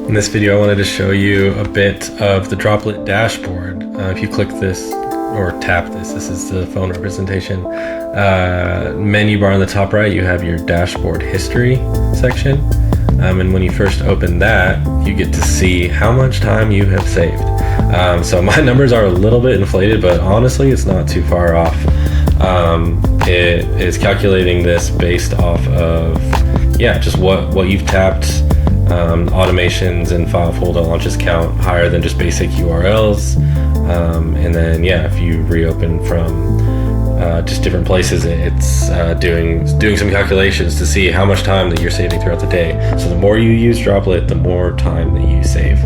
In this video, I wanted to show you a bit of the Droplet Dashboard. If you click this or tap this is the phone representation. Menu bar on the top right, you have your dashboard history section. And when you first open that, you get to see how much time you have saved. So my numbers are a little bit inflated, but honestly, it's not too far off. It is calculating this based off of, just what you've tapped. Automations and file folder launches count higher than just basic URLs. And then, if you reopen from just different places, it's doing some calculations to see how much time that you're saving throughout the day. So the more you use Droplet, the more time that you save.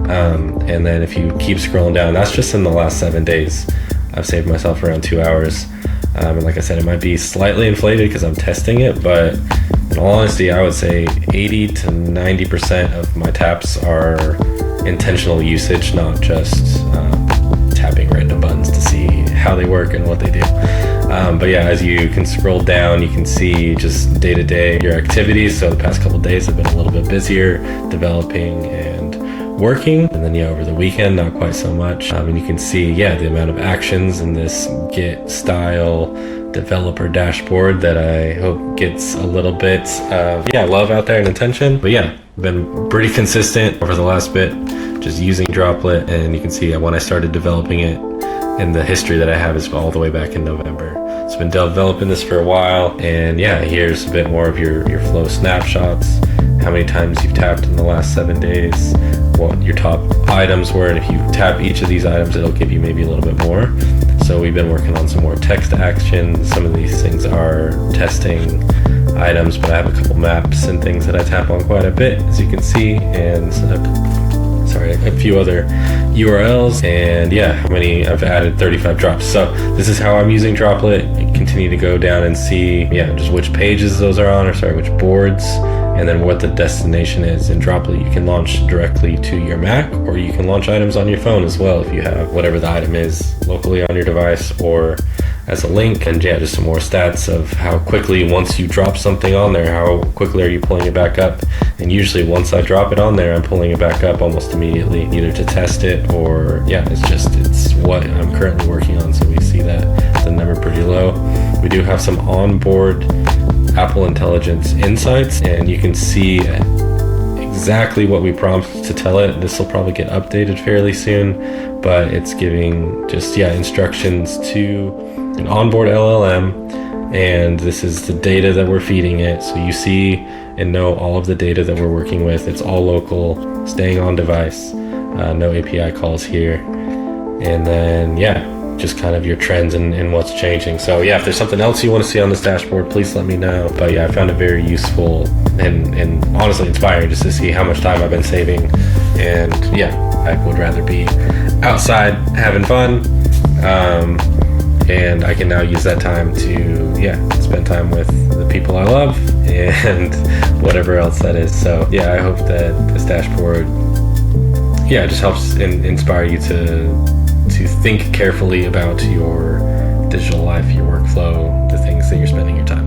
And then if you keep scrolling down, that's just in the last 7 days. I've saved myself around 2 hours. And like I said, it might be slightly inflated because I'm testing it, but in all honesty, I would say 80 to 90% of my taps are intentional usage, not just tapping random buttons to see how they work and what they do. But as you can scroll down, you can see just day to day your activities. So the past couple of days have been a little bit busier developing and working, and then over the weekend not quite so much. And you can see the amount of actions in this Git style developer dashboard that I hope gets a little bit of love out there and attention. But been pretty consistent over the last bit just using Droplet, and you can see when I started developing it, and the history that I have is all the way back in November. So I've been developing this for a while, and here's a bit more of your flow snapshots, how many times you've tapped in the last 7 days, what your top items were, and if you tap each of these items, it'll give you maybe a little bit more. So we've been working on some more text actions. Some of these things are testing items, but I have a couple maps and things that I tap on quite a bit, as you can see, and a few other URLs, and how many I've added 35 drops. So this is how I'm using Droplet. You continue to go down and see just which pages those are on, which boards, and then what the destination is. In Droplet, you can launch directly to your Mac, or you can launch items on your phone as well if you have whatever the item is locally on your device or as a link. And just some more stats of how quickly, once you drop something on there, how quickly are you pulling it back up. And usually once I drop it on there, I'm pulling it back up almost immediately, either to test it or it's what I'm currently working on. So we see that the number pretty low. We do have some onboard Apple Intelligence insights, and you can see exactly what we prompted to tell it. This will probably get updated fairly soon, but it's giving just instructions to an onboard LLM, and this is the data that we're feeding it. So you see and know all of the data that we're working with. It's all local, staying on device, no API calls here. And then just kind of your trends and what's changing. So if there's something else you want to see on this dashboard, please let me know. But I found it very useful and honestly inspiring just to see how much time I've been saving. And I would rather be outside having fun, and I can now use that time to spend time with the people I love and whatever else that is. So I hope that this dashboard just helps inspire you to think carefully about your digital life, your workflow, the things that you're spending your time